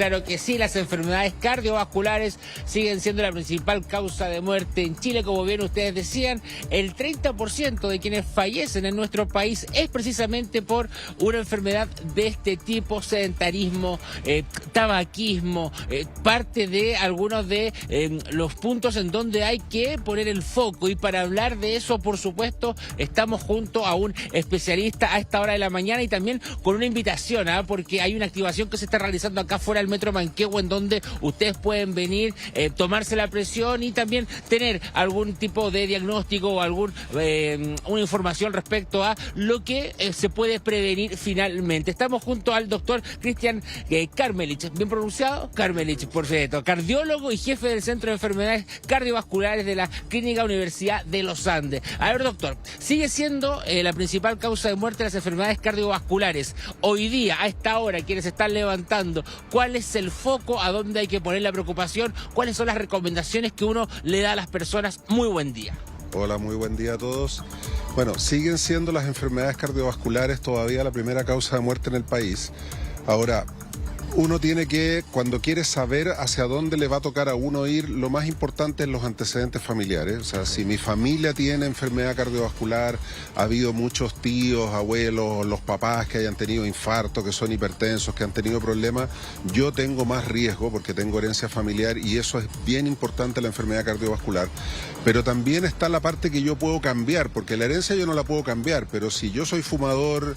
Claro que sí, las enfermedades cardiovasculares siguen siendo la principal causa de muerte en Chile. Como bien ustedes decían, el 30% de quienes fallecen en nuestro país es precisamente por una enfermedad de este tipo: sedentarismo, tabaquismo, parte de algunos de los puntos en donde hay que poner el foco. Y para hablar de eso, por supuesto, estamos junto a un especialista a esta hora de la mañana y también con una invitación, porque hay una activación que se está realizando acá fuera del Metro Manquehue, en donde ustedes pueden venir, tomarse la presión y también tener algún tipo de diagnóstico o una información respecto a lo que se puede prevenir finalmente. Estamos junto al doctor Cristian Karmelich, bien pronunciado, Karmelich, por cierto, cardiólogo y jefe del Centro de Enfermedades Cardiovasculares de la Clínica Universidad de los Andes. A ver, doctor, sigue siendo la principal causa de muerte de las enfermedades cardiovasculares. Hoy día, a esta hora, quienes están levantando, ¿cuál es el foco? ¿A dónde hay que poner la preocupación? ¿Cuáles son las recomendaciones que uno le da a las personas? Muy buen día. Hola, muy buen día a todos. Bueno, siguen siendo las enfermedades cardiovasculares todavía la primera causa de muerte en el país. Ahora, uno tiene que, cuando quiere saber hacia dónde le va a tocar a uno ir, lo más importante es los antecedentes familiares. O sea, si mi familia tiene enfermedad cardiovascular, ha habido muchos tíos, abuelos, los papás que hayan tenido infarto, que son hipertensos, que han tenido problemas, yo tengo más riesgo porque tengo herencia familiar, y eso es bien importante, la enfermedad cardiovascular. Pero también está la parte que yo puedo cambiar, porque la herencia yo no la puedo cambiar, pero si yo soy fumador,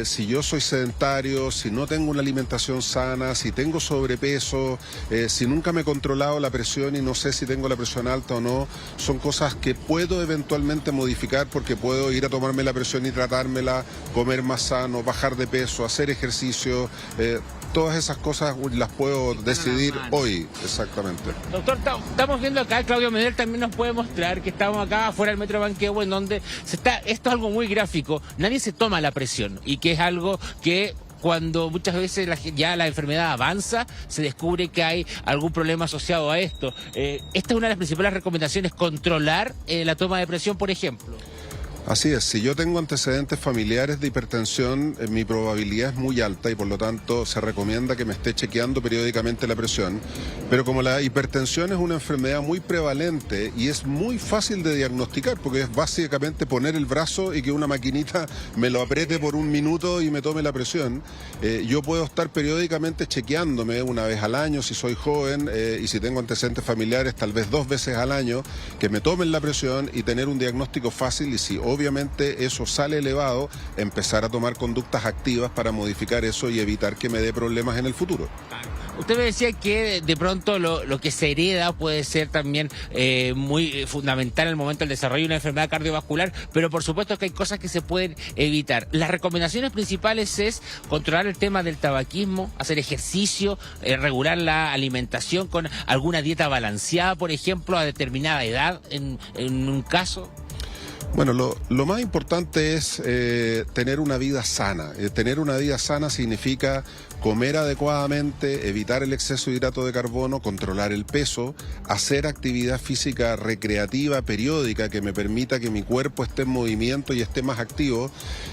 si yo soy sedentario, si no tengo una alimentación sana, si tengo sobrepeso, si nunca me he controlado la presión y no sé si tengo la presión alta o no, son cosas que puedo eventualmente modificar, porque puedo ir a tomarme la presión y tratármela, comer más sano, bajar de peso, hacer ejercicio. Todas esas cosas las puedo decidir hoy, exactamente. Doctor, estamos viendo acá, Claudio Medel también nos puede mostrar que estamos acá afuera del Metro Manquehue, en donde esto es algo muy gráfico, nadie se toma la presión, y que es algo que cuando muchas veces ya la enfermedad avanza, se descubre que hay algún problema asociado a esto. Esta es una de las principales recomendaciones: controlar la toma de presión, por ejemplo. Así es, si yo tengo antecedentes familiares de hipertensión, mi probabilidad es muy alta y por lo tanto se recomienda que me esté chequeando periódicamente la presión. Pero como la hipertensión es una enfermedad muy prevalente y es muy fácil de diagnosticar, porque es básicamente poner el brazo y que una maquinita me lo apriete por un minuto y me tome la presión, yo puedo estar periódicamente chequeándome una vez al año si soy joven, y si tengo antecedentes familiares tal vez 2 veces al año, que me tomen la presión y tener un diagnóstico fácil, y si obviamente eso sale elevado, empezar a tomar conductas activas para modificar eso y evitar que me dé problemas en el futuro. Usted me decía que de pronto lo que se hereda puede ser también muy fundamental en el momento del desarrollo de una enfermedad cardiovascular, pero por supuesto que hay cosas que se pueden evitar. Las recomendaciones principales es controlar el tema del tabaquismo, hacer ejercicio, regular la alimentación con alguna dieta balanceada, por ejemplo, a determinada edad en un caso. Bueno, lo más importante es tener una vida sana. Tener una vida sana significa comer adecuadamente, evitar el exceso de hidrato de carbono, controlar el peso, hacer actividad física recreativa periódica que me permita que mi cuerpo esté en movimiento y esté más activo.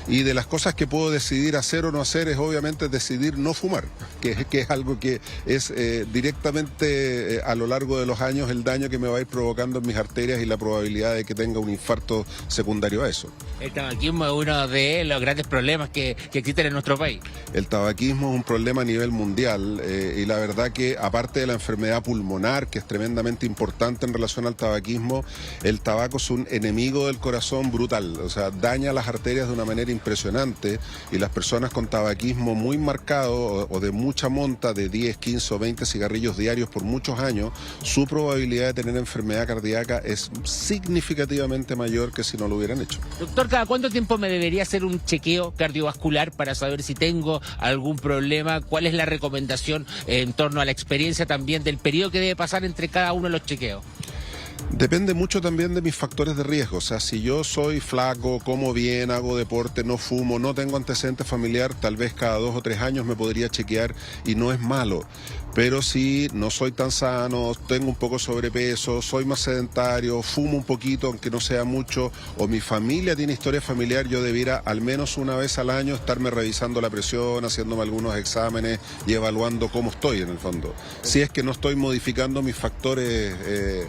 Y de las cosas que puedo decidir hacer o no hacer es obviamente decidir no fumar, que es algo que es directamente a lo largo de los años el daño que me va a ir provocando en mis arterias y la probabilidad de que tenga un infarto secundario a eso. El tabaquismo es uno de los grandes problemas que existen en nuestro país. El tabaquismo es un problema a nivel mundial, y la verdad que aparte de la enfermedad pulmonar, que es tremendamente importante en relación al tabaquismo, el tabaco es un enemigo del corazón brutal. O sea, daña las arterias de una manera impresionante, y las personas con tabaquismo muy marcado o de mucha monta, de 10, 15 o 20 cigarrillos diarios por muchos años, su probabilidad de tener enfermedad cardíaca es significativamente mayor que si no lo hubieran hecho. Doctor, ¿cada cuánto tiempo me debería hacer un chequeo cardiovascular para saber si tengo algún problema? ¿Cuál es la recomendación en torno a la experiencia también del periodo que debe pasar entre cada uno de los chequeos? Depende mucho también de mis factores de riesgo. O sea, si yo soy flaco, como bien, hago deporte, no fumo, no tengo antecedente familiar, tal vez cada 2 o 3 años me podría chequear y no es malo. pero si no soy tan sano, tengo un poco de sobrepeso, soy más sedentario, fumo un poquito, aunque no sea mucho, o mi familia tiene historia familiar, yo debiera al menos una vez al año estarme revisando la presión, haciéndome algunos exámenes y evaluando cómo estoy en el fondo. Si es que no estoy modificando mis factores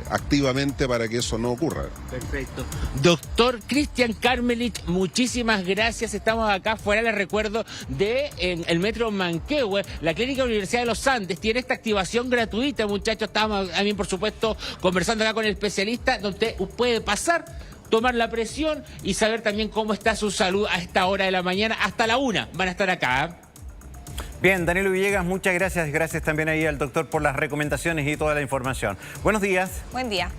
activamente para que eso no ocurra. Perfecto. Doctor Cristian Karmelich, muchísimas gracias. Estamos acá fuera, les recuerdo, de el Metro Manquehue. La Clínica Universidad de los Andes tiene esta activación gratuita, muchachos. Estamos también, por supuesto, conversando acá con el especialista, donde usted puede pasar, tomar la presión y saber también cómo está su salud a esta hora de la mañana. Hasta la 1 van a estar acá. Bien, Danilo Villegas, muchas gracias. Gracias también ahí al doctor por las recomendaciones y toda la información. Buenos días. Buen día.